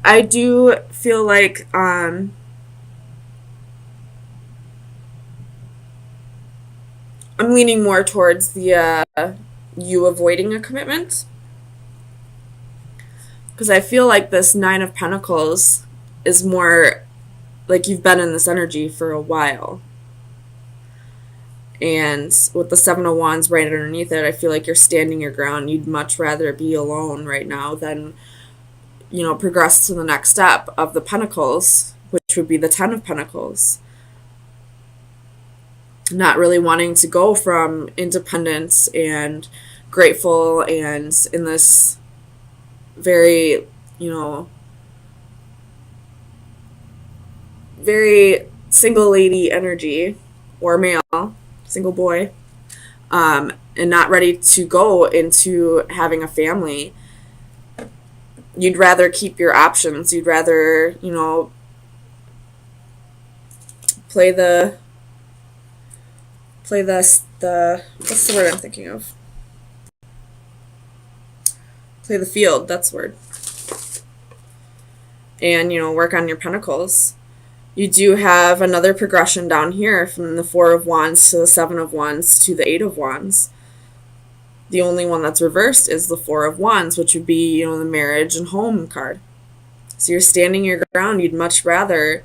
I do feel like I'm leaning more towards the you avoiding a commitment, because I feel like this Nine of Pentacles is more like you've been in this energy for a while. And with the Seven of Wands right underneath it, I feel like you're standing your ground. You'd much rather be alone right now than, progress to the next step of the Pentacles, which would be the Ten of Pentacles. Not really wanting to go from independence and grateful and in this very, very single lady energy, or male, single boy, and not ready to go into having a family. You'd rather keep your options. You'd rather, play the what's the word I'm thinking of? Play the field, that's the word. And, work on your pentacles. You do have another progression down here from the Four of Wands to the Seven of Wands to the Eight of Wands. The only one that's reversed is the Four of Wands, which would be, the marriage and home card. So you're standing your ground. You'd much rather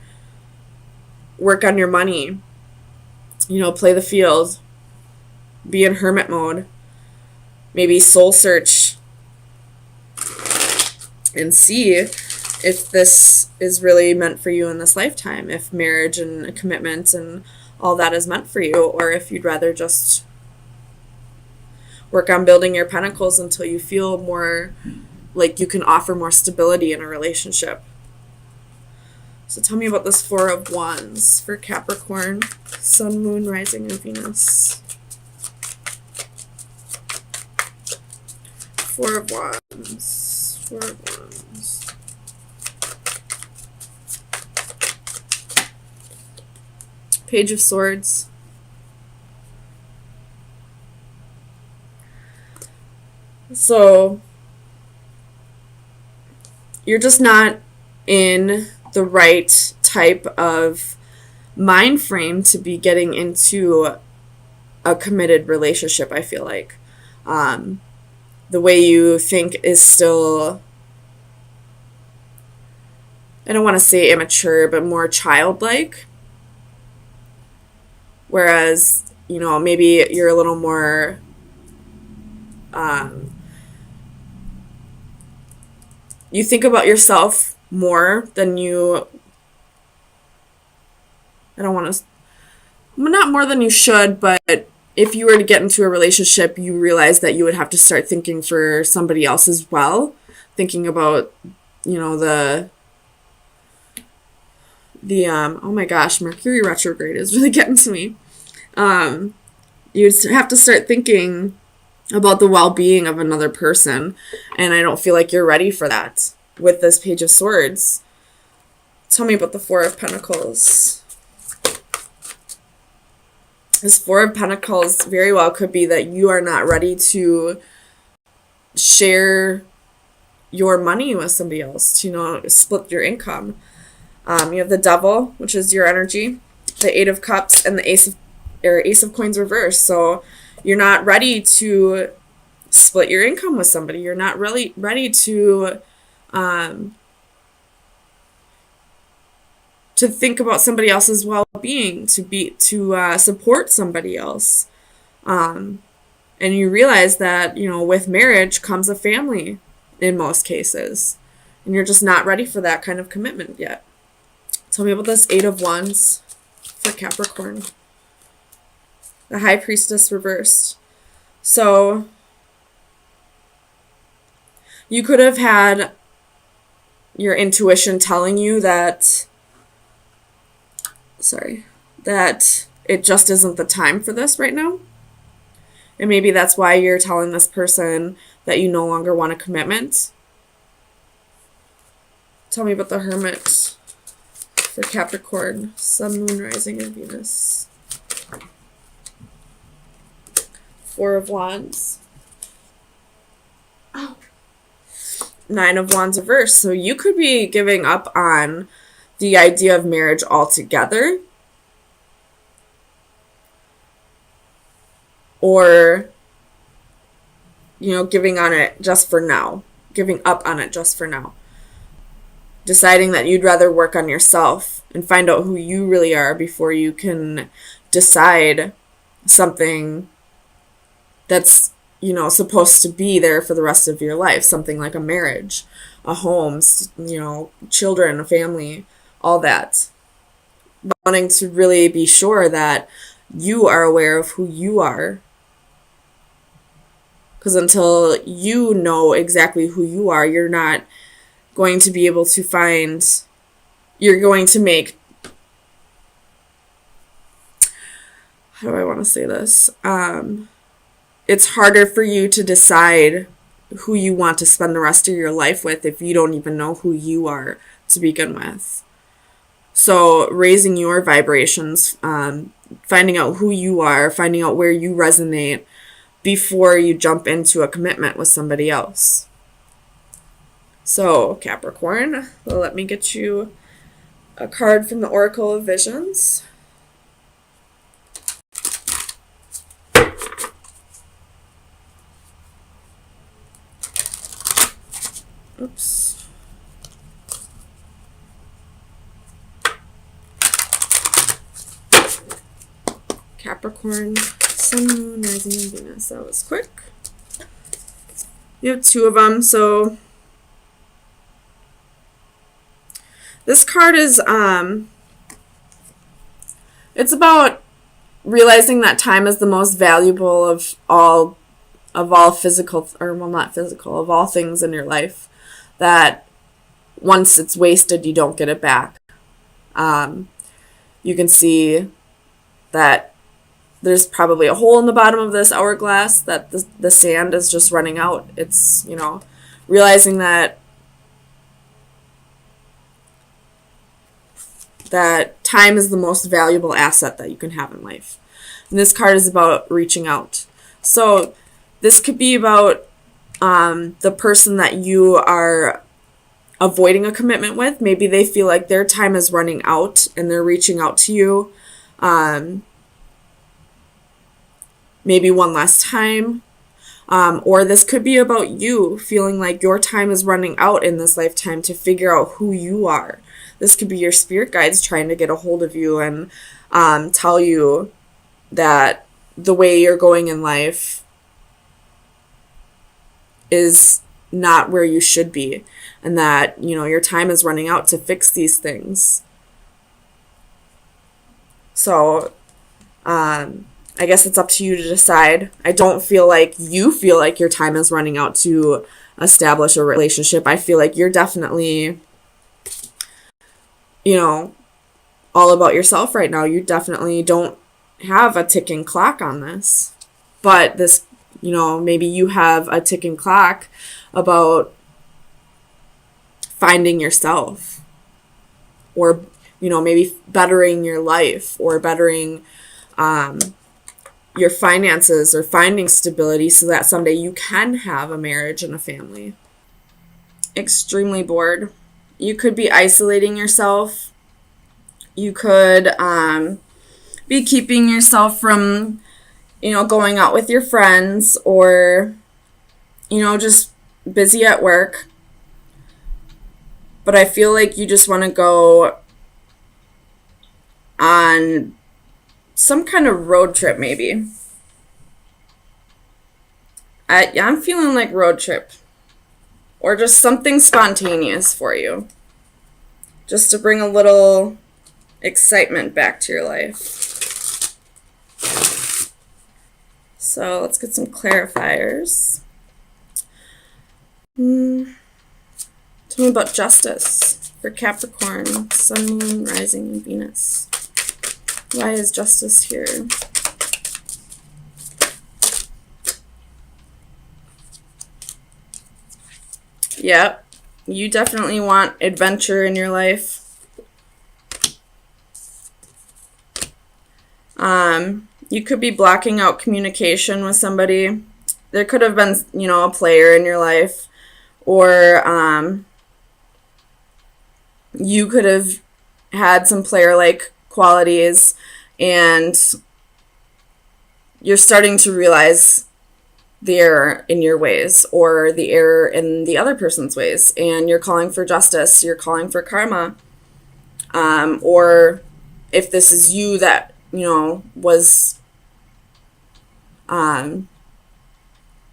work on your money, play the field, be in hermit mode, maybe soul search and see if this is really meant for you in this lifetime, if marriage and commitment and all that is meant for you, or if you'd rather just work on building your pentacles until you feel more like you can offer more stability in a relationship. So tell me about this Four of Wands for Capricorn, Sun, Moon, Rising, and Venus. Four of Wands. Four of Wands. Page of Swords. So you're just not in the right type of mind frame to be getting into a committed relationship, I feel like. The way you think is still, I don't want to say immature, but more childlike. Whereas, maybe you're a little more you think about yourself more than you, I don't want to, not more than you should, but if you were to get into a relationship, you realize that you would have to start thinking for somebody else as well. Thinking about, the oh my gosh, Mercury retrograde is really getting to me. You'd have to start thinking about the well-being of another person, and I don't feel like you're ready for that with this Page of Swords. Tell me about the Four of Pentacles. This Four of Pentacles very well could be that you are not ready to share your money with somebody else, to, split your income. You have the Devil, which is your energy, the Eight of Cups, and the Ace of Coins reversed. So you're not ready to split your income with somebody. You're not really ready to think about somebody else's well-being, to support somebody else. And you realize that, with marriage comes a family in most cases. And you're just not ready for that kind of commitment yet. Tell me about this Eight of Wands for Capricorn. The High Priestess reversed. So you could have had your intuition telling you that it just isn't the time for this right now. And maybe that's why you're telling this person that you no longer want a commitment. Tell me about the Hermit for Capricorn, Sun, Moon, Rising, and Venus. Four of Wands. Oh. Nine of Wands reversed. So you could be giving up on the idea of marriage altogether, or, giving on it just for now, giving up on it just for now, deciding that you'd rather work on yourself and find out who you really are before you can decide something that's, supposed to be there for the rest of your life, something like a marriage, a home, children, a family, all that. Wanting to really be sure that you are aware of who you are. Because until you know exactly who you are, you're not going to be able to you're going to make, how do I want to say this? It's harder for you to decide who you want to spend the rest of your life with if you don't even know who you are to begin with. So raising your vibrations, finding out who you are, finding out where you resonate before you jump into a commitment with somebody else. So Capricorn, let me get you a card from the Oracle of Visions. Oops. Capricorn, Sun, Moon, Rising, and Venus. That was quick. You have two of them. So this card is, it's about realizing that time is the most valuable of all physical, or well, not physical, of all things in your life. That once it's wasted, you don't get it back. You can see that there's probably a hole in the bottom of this hourglass, that the sand is just running out. It's, realizing that time is the most valuable asset that you can have in life. And this card is about reaching out. So this could be about the person that you are avoiding a commitment with. Maybe they feel like their time is running out and they're reaching out to you. Maybe one last time. Or this could be about you feeling like your time is running out in this lifetime to figure out who you are. This could be your spirit guides trying to get a hold of you and tell you that the way you're going in life is not where you should be, and that, your time is running out to fix these things. So, I guess it's up to you to decide. I don't feel like you feel like your time is running out to establish a relationship. I feel like you're definitely, all about yourself right now. You definitely don't have a ticking clock on this. But this, maybe you have a ticking clock about finding yourself, or, maybe bettering your life, or bettering your finances, or finding stability so that someday you can have a marriage and a family. Extremely bored. You could be isolating yourself. You could be keeping yourself from, going out with your friends, or, just busy at work. But I feel like you just want to go on some kind of road trip, maybe. I'm feeling like road trip. Or just something spontaneous for you. Just to bring a little excitement back to your life. So let's get some clarifiers. Tell me about justice for Capricorn, Sun, Moon, Rising, and Venus. Why is justice here? Yep, you definitely want adventure in your life. You could be blocking out communication with somebody. There could have been, a player in your life, Or you could have had some player-like qualities, and you're starting to realize the error in your ways or the error in the other person's ways, and you're calling for justice, you're calling for karma. Or if this is you that, was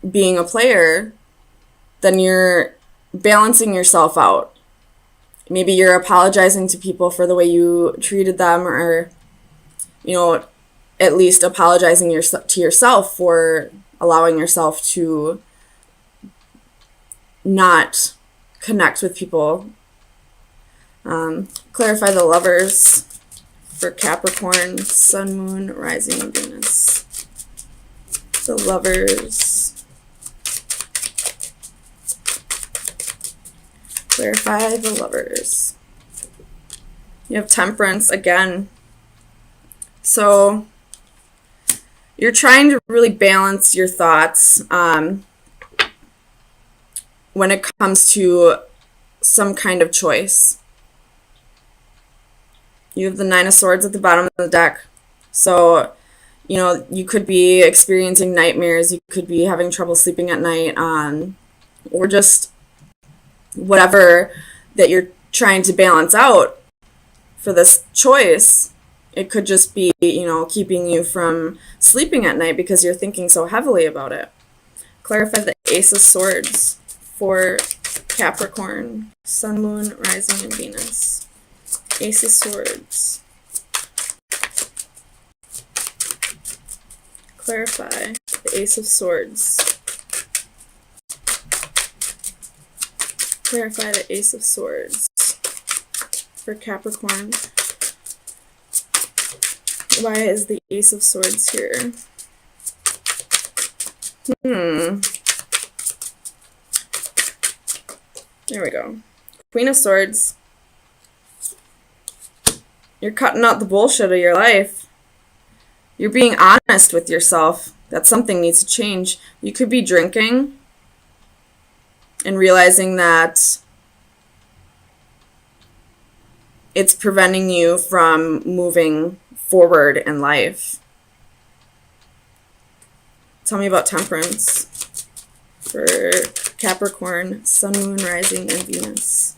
being a player, then you're balancing yourself out. Maybe you're apologizing to people for the way you treated them, or, at least apologizing to yourself for allowing yourself to not connect with people. Clarify the Lovers for Capricorn, Sun, Moon, Rising, and Venus. The Lovers. Clarify the Lovers. You have Temperance again. So you're trying to really balance your thoughts when it comes to some kind of choice. You have the Nine of Swords at the bottom of the deck. So, you could be experiencing nightmares. You could be having trouble sleeping at night, or just whatever that you're trying to balance out for this choice. It could just be, keeping you from sleeping at night because you're thinking so heavily about it. Clarify the Ace of Swords for Capricorn, Sun, Moon, Rising, and Venus. Ace of Swords. Clarify the Ace of Swords. Clarify the Ace of Swords for Capricorn. Why is the Ace of Swords here? There we go. Queen of Swords. You're cutting out the bullshit of your life. You're being honest with yourself that something needs to change. You could be drinking and realizing that it's preventing you from moving forward in life. Tell me about Temperance for Capricorn, Sun, Moon, Rising, and Venus.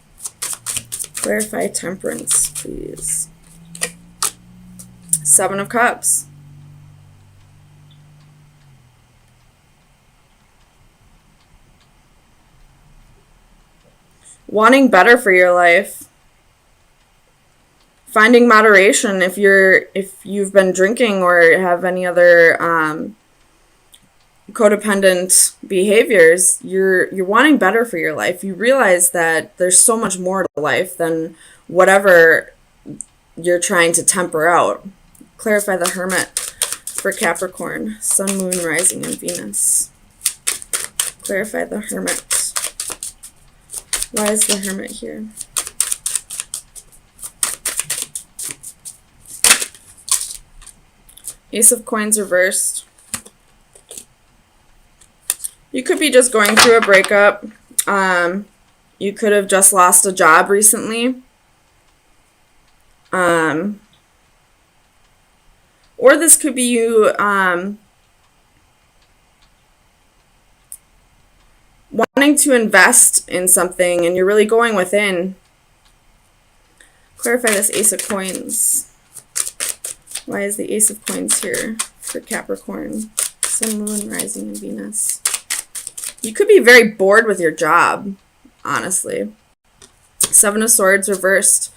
Clarify Temperance, please. Seven of Cups. Wanting better for your life. Finding moderation if you've been drinking or have any other codependent behaviors. You're wanting better for your life. You realize that there's so much more to life than whatever you're trying to temper out. Clarify the Hermit for Capricorn, Sun, Moon, Rising, and Venus. Clarify the Hermit. Why is the Hermit here? Ace of Coins reversed. You could be just going through a breakup. You could have just lost a job recently. Or this could be you wanting to invest in something and you're really going within. Clarify this Ace of Coins. Why is the Ace of Coins here for Capricorn, Sun, Moon, Rising, and Venus? You could be very bored with your job, honestly. Seven of Swords reversed.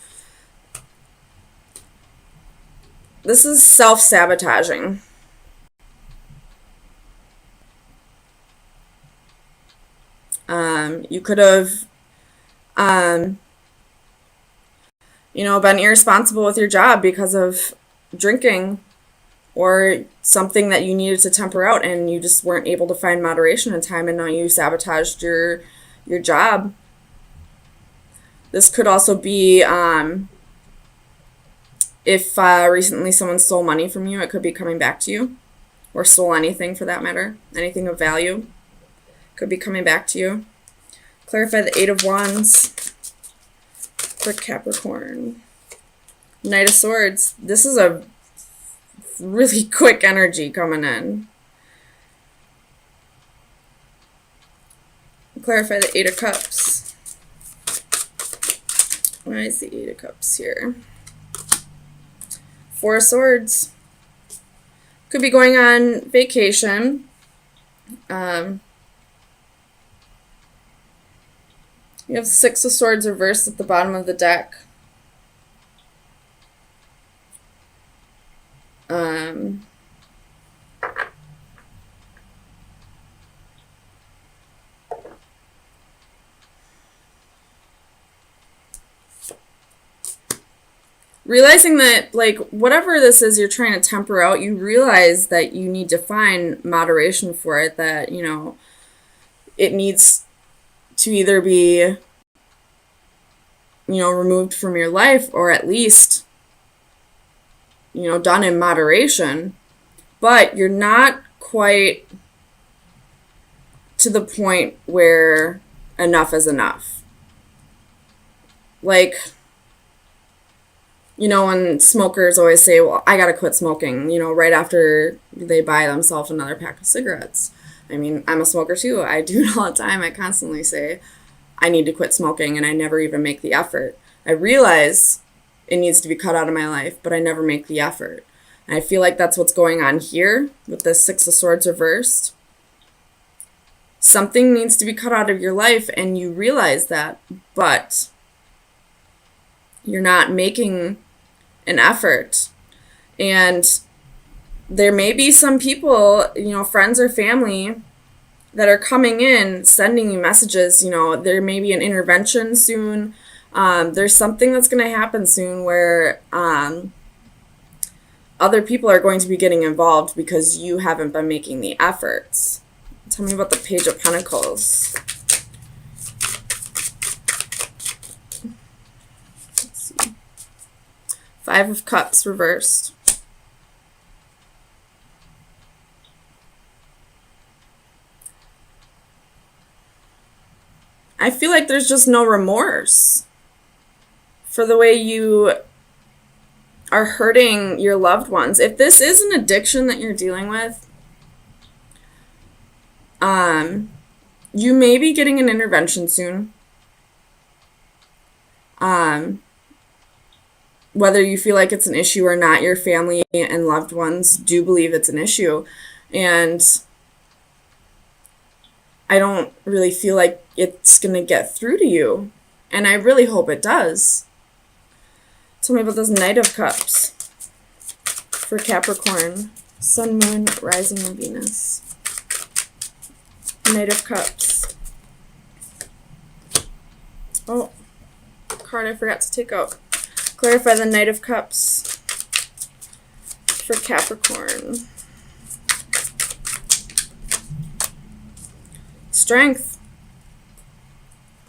This is self-sabotaging. You could have, been irresponsible with your job because of drinking or something that you needed to temper out and you just weren't able to find moderation in time, and now you sabotaged your job. This could also be if recently someone stole money from you, it could be coming back to you, or stole anything for that matter. Anything of value could be coming back to you. Clarify the Eight of Wands for Capricorn. Knight of Swords. This is a really quick energy coming in. Clarify the Eight of Cups. Why is the Eight of Cups here? Four of Swords. Could be going on vacation. You have Six of Swords reversed at the bottom of the deck. Realizing that, like, whatever this is you're trying to temper out, you realize that you need to find moderation for it, that, you know, it needs to either be, you know, removed from your life or at least, you know, done in moderation. But you're not quite to the point where enough is enough. Like, you know, when smokers always say, well, I gotta quit smoking, you know, right after they buy themselves another pack of cigarettes. I mean, I'm a smoker too. I do it all the time. I constantly say, I need to quit smoking, and I never even make the effort. I realize it needs to be cut out of my life, but I never make the effort. And I feel like that's what's going on here with the Six of Swords reversed. Something needs to be cut out of your life, and you realize that, but you're not making an effort. And there may be some people, you know, friends or family that are coming in, sending you messages, you know, there may be an intervention soon. There's something that's going to happen soon where other people are going to be getting involved because you haven't been making the efforts. Tell me about the Page of Pentacles. Five of Cups reversed. I feel like there's just no remorse for the way you are hurting your loved ones. If this is an addiction that you're dealing with, you may be getting an intervention soon. Whether you feel like it's an issue or not, your family and loved ones do believe it's an issue. And I don't really feel like it's going to get through to you. And I really hope it does. Tell me about this Knight of Cups for Capricorn. Sun, Moon, Rising, and Venus. Knight of Cups. Oh, card I forgot to take out. Clarify the Knight of Cups for Capricorn. Strength.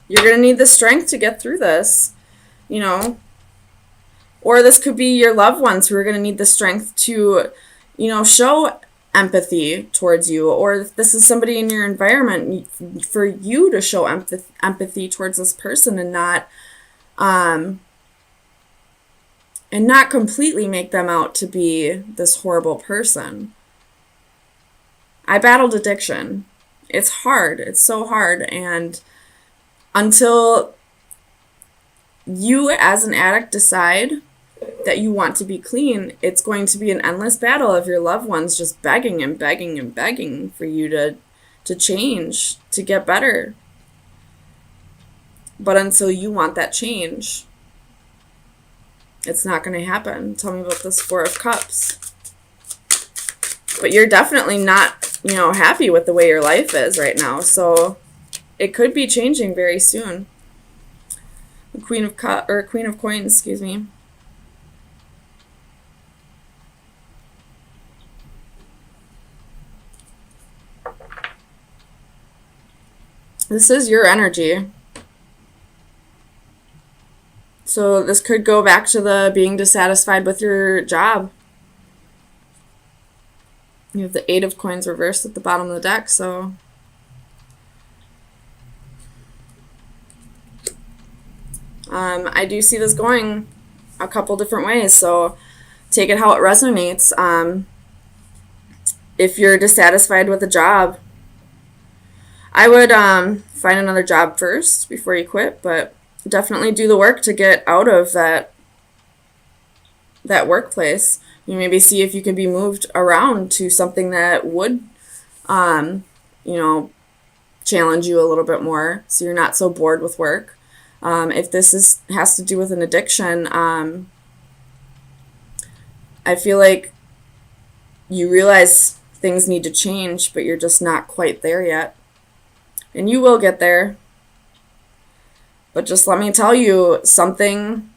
You're going to need the strength to get through this, you know. Or this could be your loved ones who are going to need the strength to, you know, show empathy towards you. Or if this is somebody in your environment, for you to show empathy towards this person and not completely make them out to be this horrible person. I battled addiction. It's hard. It's so hard. And until you as an addict decide that you want to be clean, it's going to be an endless battle of your loved ones just begging and begging and begging for you to change, to get better. But until you want that change, it's not going to happen. Tell me about this Four of Cups. But you're definitely not, you know, happy with the way your life is right now. So it could be changing very soon. The Queen of Coins, excuse me. This is your energy. So this could go back to the being dissatisfied with your job. You have the Eight of Coins reversed at the bottom of the deck, so I do see this going a couple different ways, so take it how it resonates. If you're dissatisfied with a job, I would find another job first before you quit, but definitely do the work to get out of that workplace. You maybe see if you can be moved around to something that would, you know, challenge you a little bit more, so you're not so bored with work. If this has to do with an addiction, I feel like you realize things need to change, but you're just not quite there yet. And you will get there. But just let me tell you, something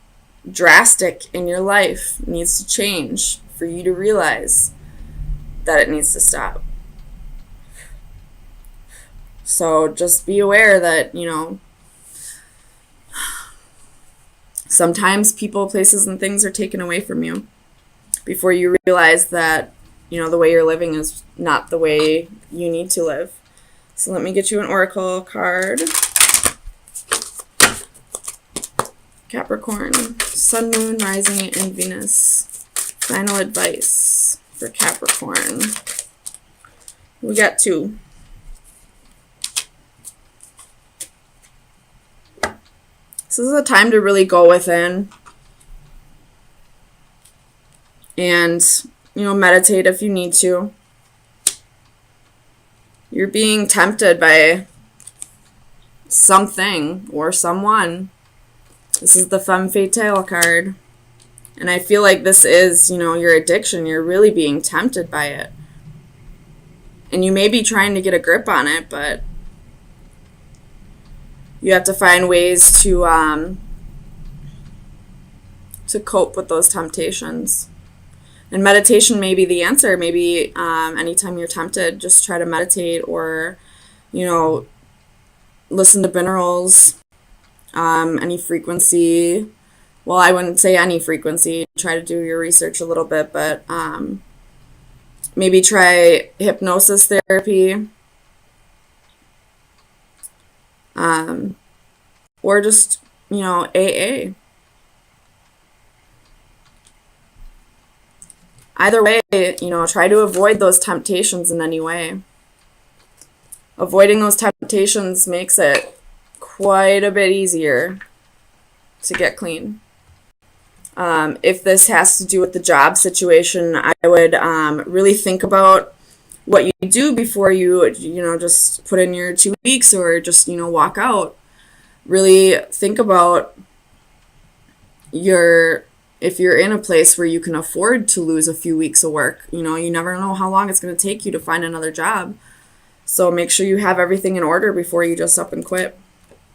drastic in your life needs to change for you to realize that it needs to stop. So just be aware that, sometimes people, places, and things are taken away from you before you realize that, the way you're living is not the way you need to live. So let me get you an oracle card. Capricorn, Sun, Moon, Rising, and Venus. Final advice for Capricorn. We got 2. This is a time to really go within and, meditate if you need to. You're being tempted by something or someone. This is the Femme Fatale card. And I feel like this is, your addiction. You're really being tempted by it. And you may be trying to get a grip on it, but you have to find ways to cope with those temptations. And meditation may be the answer. Maybe anytime you're tempted, just try to meditate or, listen to binaurals, any frequency. Well, I wouldn't say any frequency. Try to do your research a little bit, but maybe try hypnosis therapy. Or just, AA. Either way, try to avoid those temptations in any way. Avoiding those temptations makes it quite a bit easier to get clean. If this has to do with the job situation, I would really think about what you do before you, just put in your 2 weeks or just, walk out. Really think about if you're in a place where you can afford to lose a few weeks of work. You never know how long it's going to take you to find another job. So make sure you have everything in order before you just up and quit.